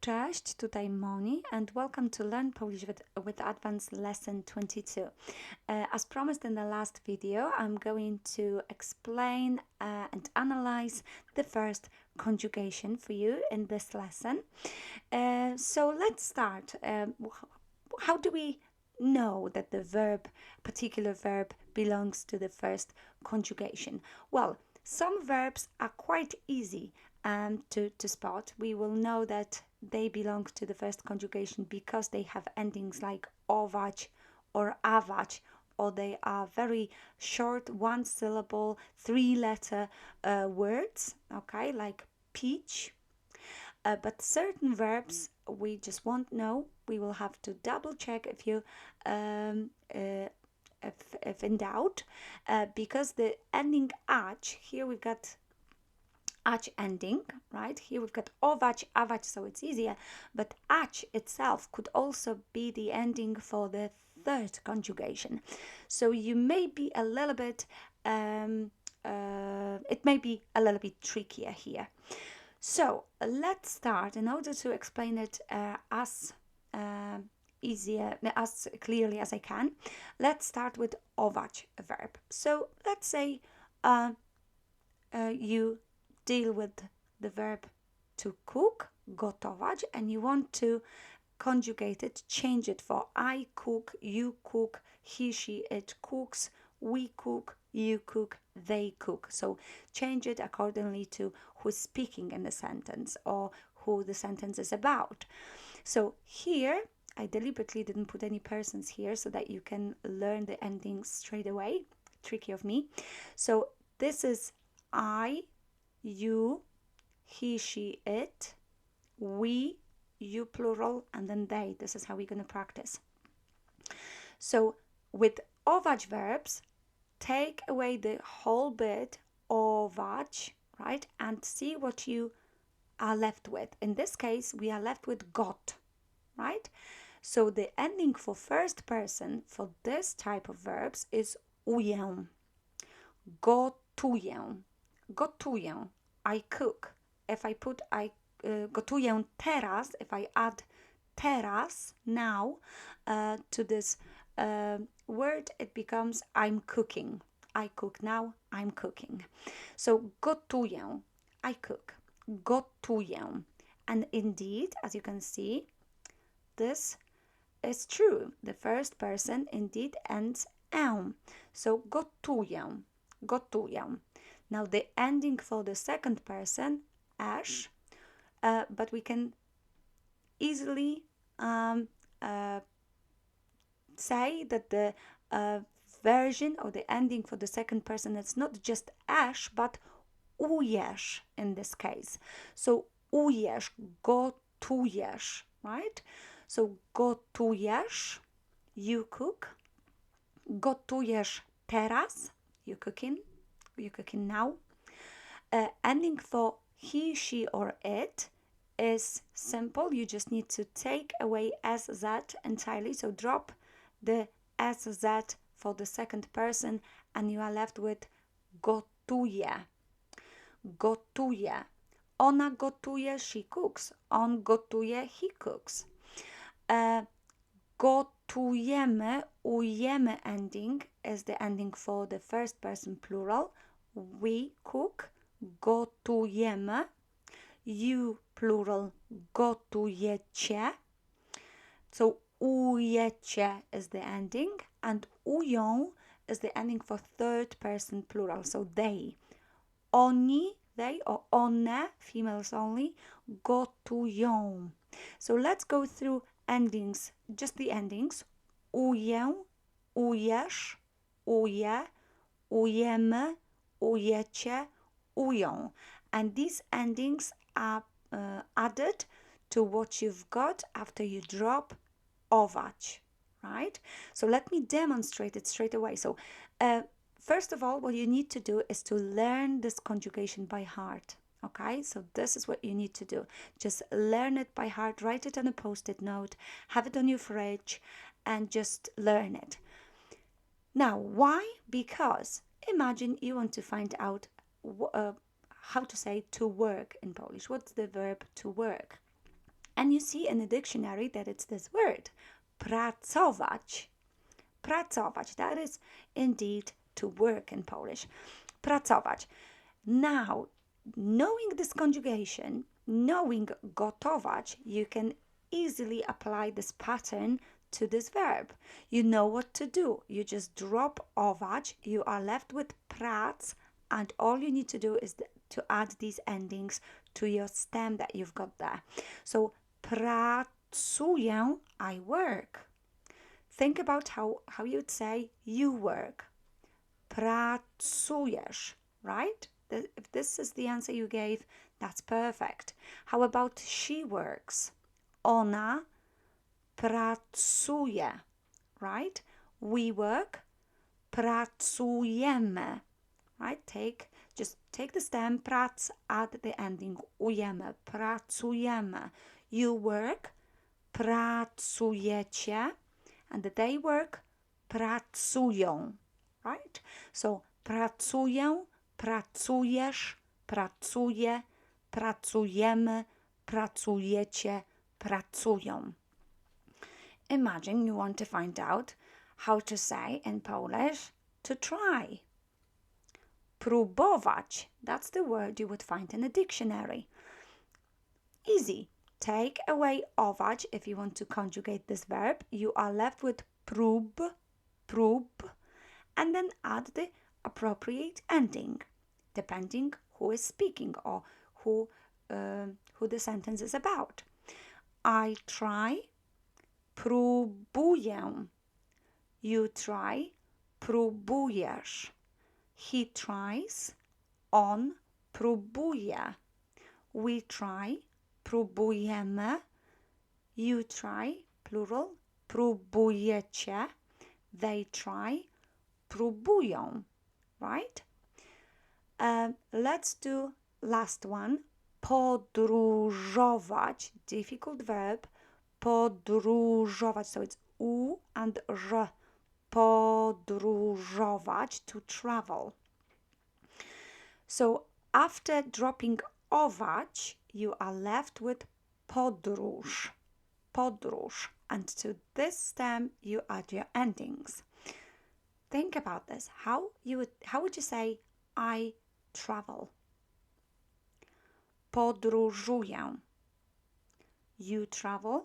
Cześć, tutaj Moni and welcome to Learn Polish with Advanced Lesson 22. As promised in the last video, I'm going to explain and analyze the first conjugation for you in this lesson. So let's start. How do we know that the particular verb belongs to the first conjugation? Well, some verbs are quite easy to spot. We will know that they belong to the first conjugation because they have endings like ovac or awać, or they are very short, one-syllable, three-letter words, okay, like peach. But certain verbs we just won't know. We will have to double check if in doubt, because the ending ać, here we've got ać ending, right? Here we've got ovac, awać, so it's easier, but ać itself could also be the ending for the third conjugation. So you may be a little bit, it may be a little bit trickier here. So let's start. In order to explain it as clearly as I can, let's start with ovac verb. So let's say you deal with the verb to cook, gotować, and you want to conjugate it, change it for I cook, you cook, he, she, it cooks, we cook, you cook, they cook. So change it accordingly to who's speaking in the sentence or who the sentence is about. So here, I deliberately didn't put any persons here so that you can learn the endings straight away. Tricky of me. So this is I, you, he, she, it, we, you plural, and then they. This is how we're going to practice. So with ovac verbs, take away the whole bit ovac, right, and see what you are left with. In this case, we are left with got, right? So the ending for first person for this type of verbs is uję, gotuję, gotuję, I cook. If I put gotuję teraz, if I add teraz, now, to this word, it becomes I'm cooking. I cook now, I'm cooking. So gotuję, I cook. Gotuję. And indeed, as you can see, this is true. The first person indeed ends ę. So gotuję, gotuję. Now the ending for the second person, ash, but we can easily say that the version or the ending for the second person is not just ash, but ujesz in this case. So ujesz, gotujesz, right? So gotujesz, you cook. Gotujesz teraz, you're cooking now. Ending for he, she, or it is simple. You just need to take away sz entirely. So drop the sz for the second person and you are left with gotuje. Gotuje. Ona gotuje, she cooks. On gotuje, he cooks. Gotujemy, ujemy ending is the ending for the first person plural. We cook, gotujemy. You plural, gotujecie. So ujecie is the ending, and ują is the ending for third person plural. So they. Oni, they, or one, females only, gotują. So let's go through endings, just the endings. Uję, ujesz, uje, ujemy, ujecie, ują. And these endings are added to what you've got after you drop ovac, right? So let me demonstrate it straight away. So first of all, what you need to do is to learn this conjugation by heart. Okay, so this is what you need to do. Just learn it by heart, write it on a post-it note, have it on your fridge, and just learn it. Now, why? Because imagine you want to find out how to say to work in Polish. What's the verb to work? And you see in the dictionary that it's this word, pracować. Pracować, that is indeed to work in Polish. Pracować. Now, knowing this conjugation, knowing gotować, you can easily apply this pattern to this verb. You know what to do. You just drop ować, you are left with prac, and all you need to do is to add these endings to your stem that you've got there. So, pracuję, I work. Think about how you'd say you work. Pracujesz, right? If this is the answer you gave, that's perfect. How about she works? Ona pracuje, right? We work, pracujemy, right? Just take the stem, prac, add the ending ujemy, pracujemy. You work, pracujecie, and they work, pracują, right? So pracuję, pracujesz, pracuje, pracujemy, pracujecie, pracują. Imagine you want to find out how to say in Polish to try. Próbować, that's the word you would find in a dictionary. Easy. Take away ować if you want to conjugate this verb. You are left with prób, and then add the appropriate ending, depending who is speaking or who the sentence is about. I try, próbuję. You try, próbujesz. He tries, on próbuje. We try, próbujemy. You try, plural, próbujecie. They try, próbują, right? Let's do last one. Podróżować, difficult verb. Podróżować, so it's u and r. Podróżować, to travel. So after dropping ować, you are left with podróż. Podróż. And to this stem, you add your endings. Think about this. How would you say I travel? Podróżuję. You travel.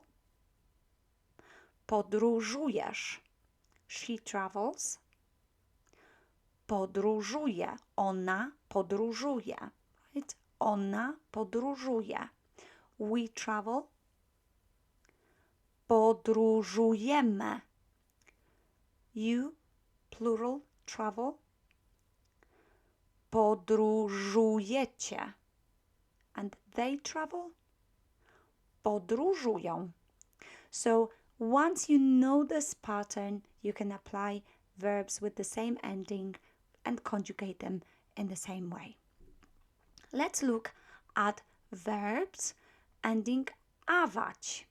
Podróżujesz. She travels. Podróżuje. Ona podróżuje. Right? Ona podróżuje. We travel. Podróżujemy. You, plural, travel. Podróżujecie. And they travel. Podróżują. So once you know this pattern, you can apply verbs with the same ending and conjugate them in the same way. Let's look at verbs ending awać.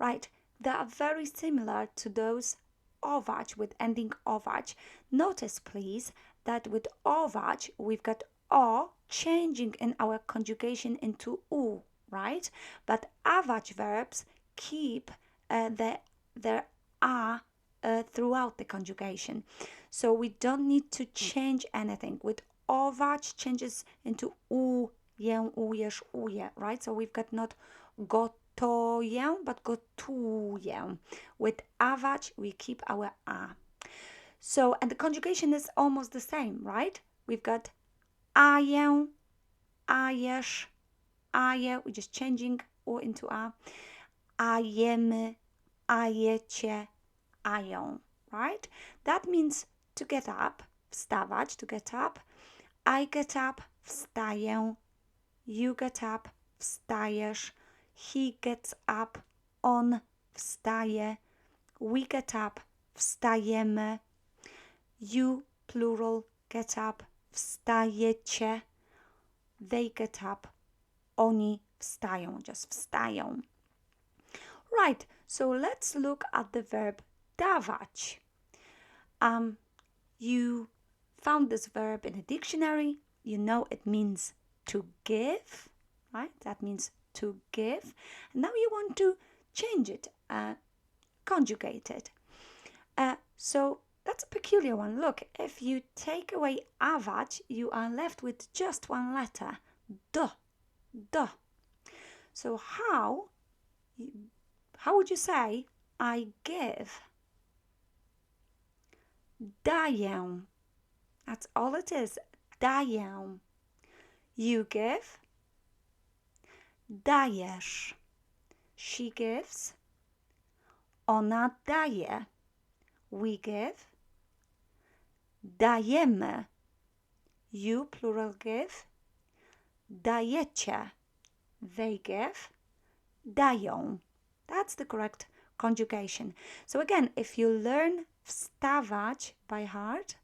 Right, they are very similar to those ować with ending ować. Notice please that with ować we've got o changing in our conjugation into u, right? But awać verbs keep their a throughout the conjugation. So we don't need to change anything. With ować changes into u, ję, ujesz, uje, right? So we've got not gotoję, but gotuję. With awać, we keep our a. So, and the conjugation is almost the same, right? We've got aję, ajesz, aje, we're just changing u into a. Ajemy, ajecie, ają, right? That means to get up, wstawać, to get up. I get up, wstaję. You get up, wstajesz. He gets up, on wstaje. We get up, wstajemy. You, plural, get up, wstajecie. They get up, oni wstają, just wstają. Right, so let's look at the verb dawać. You found this verb in a dictionary. You know it means to give, right? That means to give. Now you want to change it, conjugate it. So that's a peculiar one. Look, if you take away awać, you are left with just one letter, d, d. So how would you say I give? Daję. That's all it is. Daję. You give. Dajesz. She gives. Ona daje. We give. Dajemy. You, plural, give. Dajecie. They give. Dają. That's the correct conjugation. So again, if you learn wstawać by heart,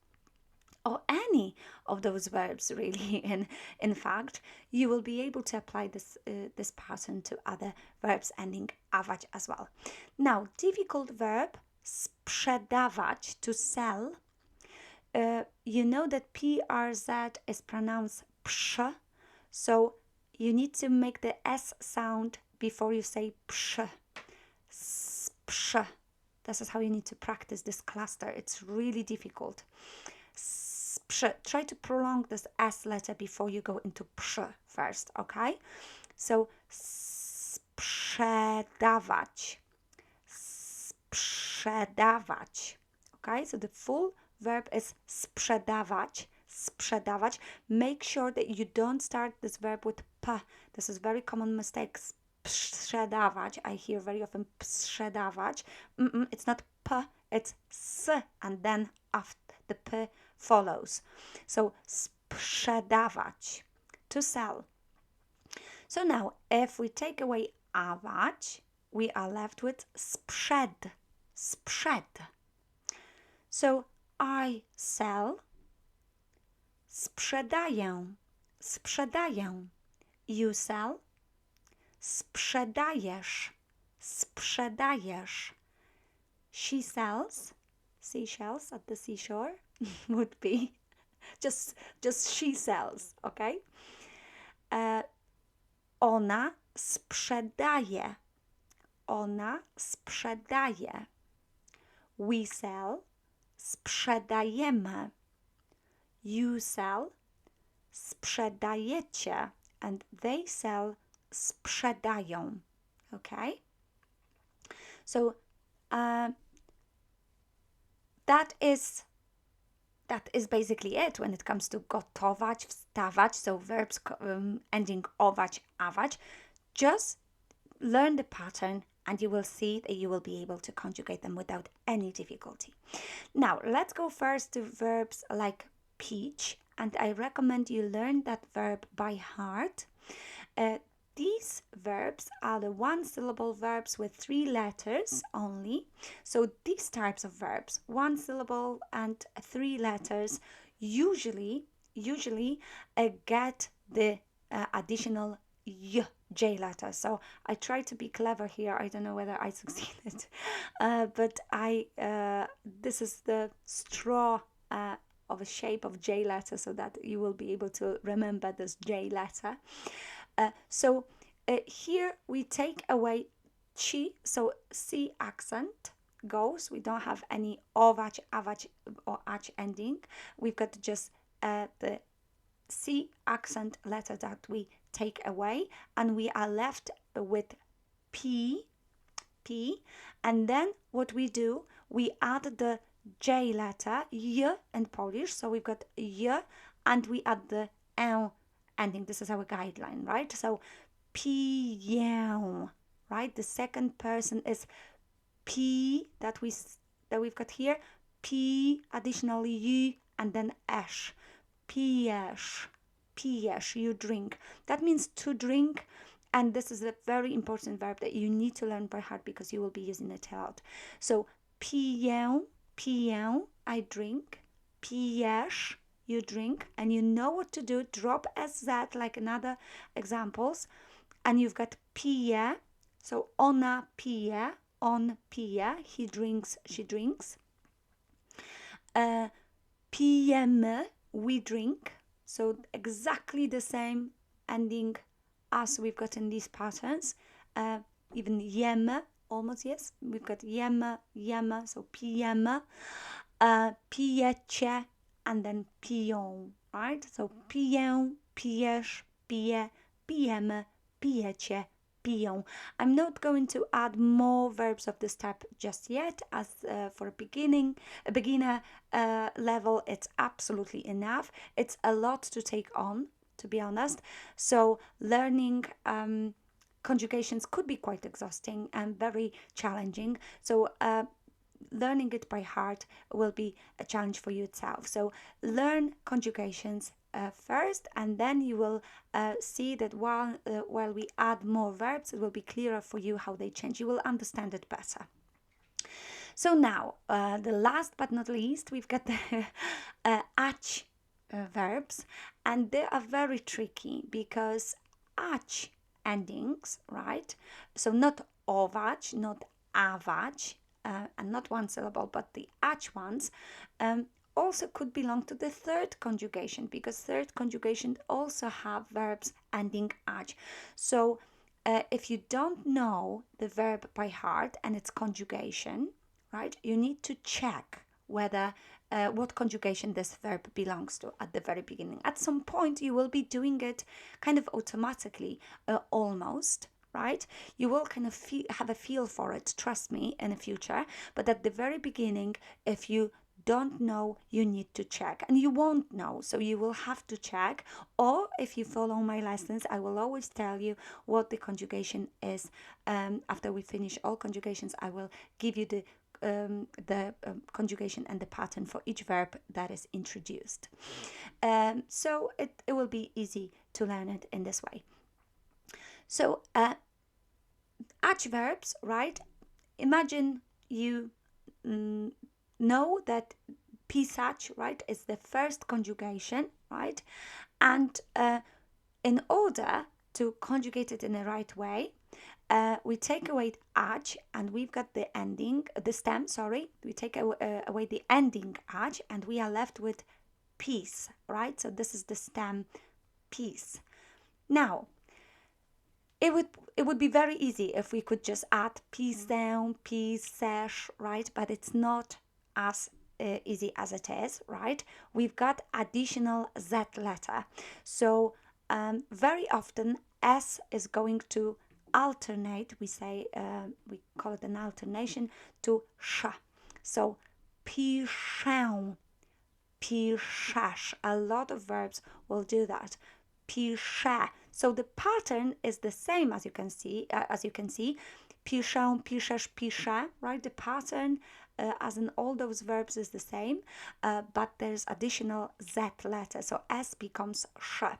or any of those verbs really, in fact, you will be able to apply this pattern to other verbs ending awać as well. Now, difficult verb, sprzedawać, to sell. You know that PRZ is pronounced psz, so you need to make the S sound before you say psz. Psz. This is how you need to practice this cluster. It's really difficult. Try to prolong this S letter before you go into psz first, okay? So sprzedawać. Sprzedawać. Okay, so the full verb is sprzedawać. Sprzedawać. Make sure that you don't start this verb with p. This is very common mistake. Sprzedawać. I hear very often sprzedawać. It's not p, it's s, and then after the p follows. So sprzedawać, to sell. So now, if we take away awać, we are left with sprzed. Sprzed. So I sell. Sprzedaję. Sprzedaję. You sell. Sprzedajesz. Sprzedajesz. She sells. Seashells at the seashore would be just she sells, okay? Ona sprzedaje. Ona sprzedaje. We sell. Sprzedajemy. You sell. Sprzedajecie. And they sell. Sprzedają. Okay? So that is basically it when it comes to gotować, wstawać, so verbs ending ować, awać. Just learn the pattern and you will see that you will be able to conjugate them without any difficulty. Now, let's go first to verbs like peach, and I recommend you learn that verb by heart. These verbs are the one-syllable verbs with 3 letters only. So these types of verbs, 1 syllable and 3 letters, usually get the additional J letter. So I try to be clever here. I don't know whether I succeeded, but this is the straw of a shape of J letter, so that you will be able to remember this J letter. So here we take away chi, so C accent goes. We don't have any ować, awać or ach ending. We've got just the C accent letter that we take away, and we are left with P, and then what we do, we add the J letter, J in Polish, so we've got J, and we add the L ending. This is our guideline, right? So piję, right? The second person is P that we've got here, P additionally U and then esh. Pijesz, pijesz, you drink. That means to drink, and this is a very important verb that you need to learn by heart because you will be using it a lot. So piję, piję, I drink. Pijesz, you drink, and you know what to do. Drop SZ like in other examples, and you've got pije, so ona pije, on pije, he drinks, she drinks. Pijemy, we drink, so exactly the same ending us, we've got in these patterns, even jemy, almost, yes. We've got jemy, so pijemy, pijecie, and then piją, right? So piję, pijesz, pije, pijemy, pijecie, piją. I'm not going to add more verbs of this type just yet, as for a beginner level, it's absolutely enough. It's a lot to take on, to be honest. So learning conjugations could be quite exhausting and very challenging. So learning it by heart will be a challenge for you itself. So learn conjugations first, and then you will see that while we add more verbs, it will be clearer for you how they change. You will understand it better. So now, the last but not least, we've got the awać verbs, and they are very tricky because awać endings, right? So not ovac, not awać, and not one syllable, but the awać ones, also could belong to the third conjugation, because third conjugation also have verbs ending ać. So if you don't know the verb by heart and its conjugation, right, you need to check whether what conjugation this verb belongs to at the very beginning. At some point, you will be doing it kind of automatically, almost, right? You will kind of have a feel for it, trust me, in the future. But at the very beginning, if you don't know, you need to check, and you won't know, so you will have to check. Or if you follow my lessons, I will always tell you what the conjugation is. After we finish all conjugations, I will give you the conjugation and the pattern for each verb that is introduced. So it will be easy to learn it in this way. So ać verbs, right? Imagine you know that pisać, right, is the first conjugation, right? And in order to conjugate it in the right way, we take away ać, and we've got the stem, we take away the ending ać, and we are left with pis, right? So this is the stem pis. Now, it would be very easy if we could just add pisę, pisesz, right? But it's not as easy as it is, right? We've got additional Z letter. So very often S is going to alternate, we call it an alternation, to sz. So piszę, piszesz. A lot of verbs will do that. Piszę. So the pattern is the same, as you can see. Piszę, piszesz, piszę, right? The pattern, as in all those verbs, is the same, but there's additional Z letter. So S becomes sz.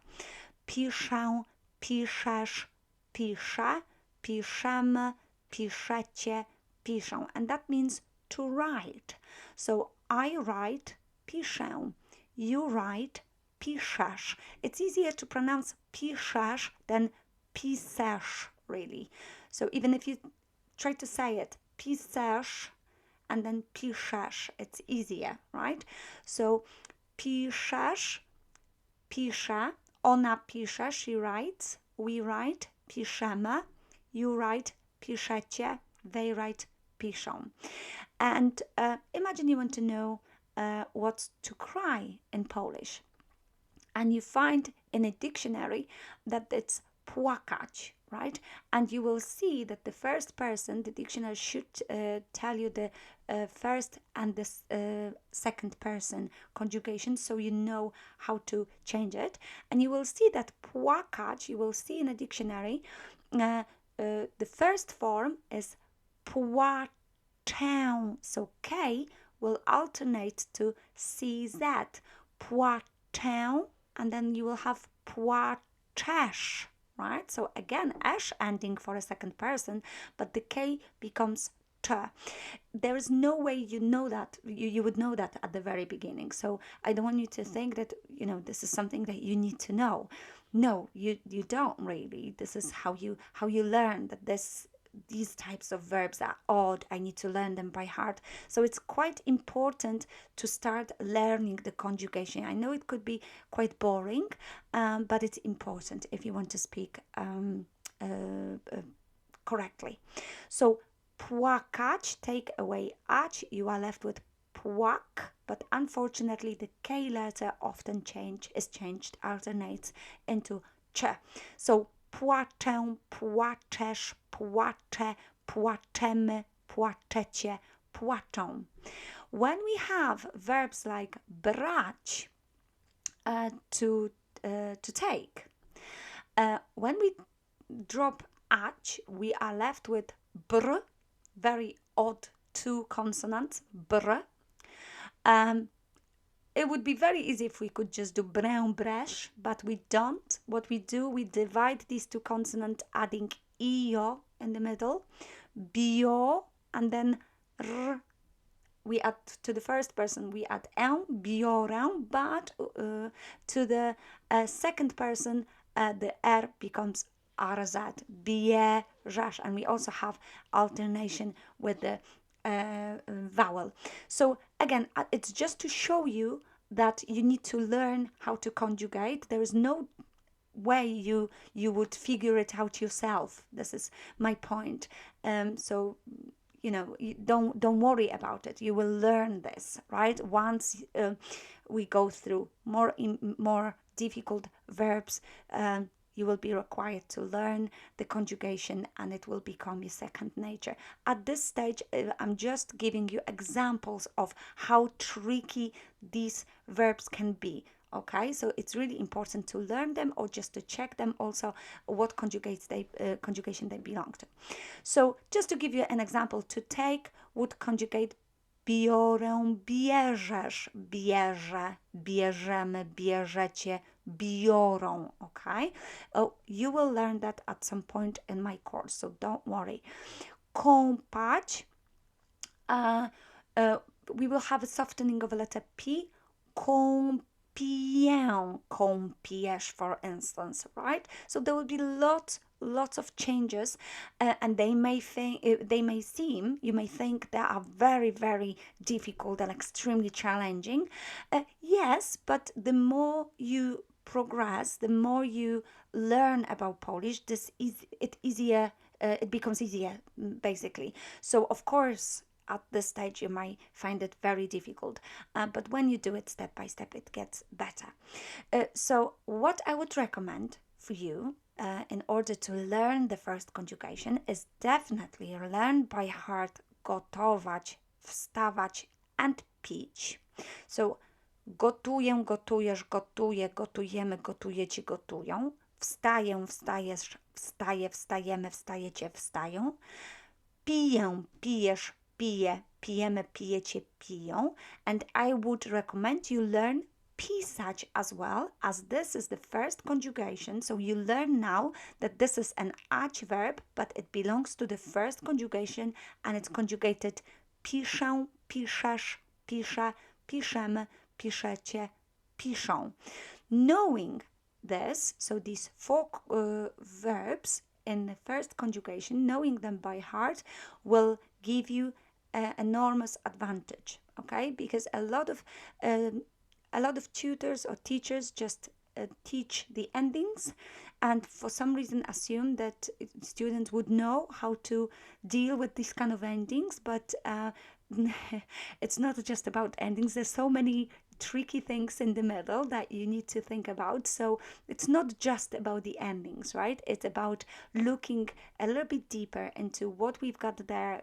Piszę, piszesz, pisze, piszemy, piszecie, piszą. And that means to write. So I write, piszę. You write, piszesz. It's easier to pronounce piszesz than pisesz, really. So even if you try to say it, pisesz, and then piszesz, it's easier, right? So piszesz, pisze, ona pisze, she writes, we write, piszemy, you write, piszecie, they write, piszą. And imagine you want to know what to cry in Polish, and you find in a dictionary that it's płakać, right? And you will see that the first person, the dictionary should tell you the first and the second person conjugation, so you know how to change it. And you will see that płakać, you will see in a dictionary, the first form is płaczę. So K will alternate to CZ. Płaczę, and then you will have płaczesz, right? So again, esz ending for a second person, but the K becomes t. There is no way you know that, you would know that at the very beginning. So I don't want you to think that, this is something that you need to know. No, you don't really. This is how you learn that this these types of verbs are odd, I need to learn them by heart. So it's quite important to start learning the conjugation. I know it could be quite boring, but it's important if you want to speak correctly. So płakać, take away ać, you are left with płak, but unfortunately the K letter often alternates into ch. So płaczę, płaczesz, płaczę, płaczemy, płaczecie, płaczą. When we have verbs like brać, to take, when we drop ać, we are left with br, very odd two consonants, br. It would be very easy if we could just do brę, bresz, but we don't. What we do, we divide these two consonants, adding io in the middle, bio, and then r. We add to the first person, we add ę, biorę, but to the second person, the r becomes rz, bierzesz, and we also have alternation with the vowel. So again, it's just to show you that you need to learn how to conjugate. There is no way you would figure it out yourself. This is my point. So you know, don't worry about it. You will learn this, right? Once we go through more difficult verbs, you will be required to learn the conjugation, and it will become your second nature. At this stage, I'm just giving you examples of how tricky these verbs can be. Okay, so it's really important to learn them, or just to check them also what conjugation they belong to. So just to give you an example, to take would conjugate biorę, bierzesz, bierze, bierzemy, bierzecie, biorą. Okay, you will learn that at some point in my course, so don't worry. Kąpać, we will have a softening of a letter P. Kąpię, kąpiesz, for instance, right? So there will be lots of changes, and you may think they are very, very difficult and extremely challenging. Yes, but the more you progress, the more you learn about Polish, it becomes easier, basically. So of course, at this stage you might find it very difficult, but when you do it step by step, it gets better. So what I would recommend for you in order to learn the first conjugation is definitely learn by heart gotować, wstawać, and pić. So gotuję, gotujesz, gotuję, gotujemy, gotujecie, gotują. Wstaję, wstajesz, wstaję, wstajemy, wstajecie, wstają. Piję, pijesz, pije, pijemy, pijecie, piją. And I would recommend you learn pisać as well, as this is the first conjugation. So you learn now that this is an ać verb, but it belongs to the first conjugation, and it's conjugated piszę, piszesz, pisze, piszemy, piszecie, piszą. Knowing this, so these four verbs in the first conjugation, knowing them by heart will give you enormous advantage, okay? Because a lot of tutors or teachers just teach the endings, and for some reason assume that students would know how to deal with these kind of endings, but it's not just about endings. There's so many tricky things in the middle that you need to think about. So it's not just about the endings, right? It's about looking a little bit deeper into what we've got there.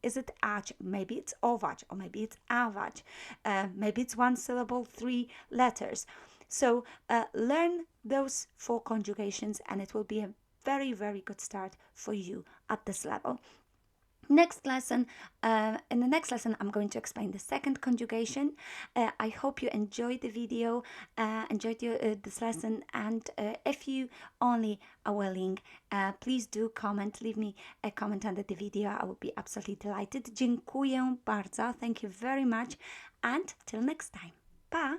Is it ać? Maybe it's ovac, or maybe it's awać. Maybe it's one syllable, 3 letters. So learn those 4 conjugations, and it will be a very, very good start for you at this level. In the next lesson, I'm going to explain the second conjugation. I hope you enjoyed the video, enjoyed this lesson, and if you only are willing, please do comment, leave me a comment under the video. I would be absolutely delighted. Dziękuję bardzo. Thank you very much, and till next time. Pa!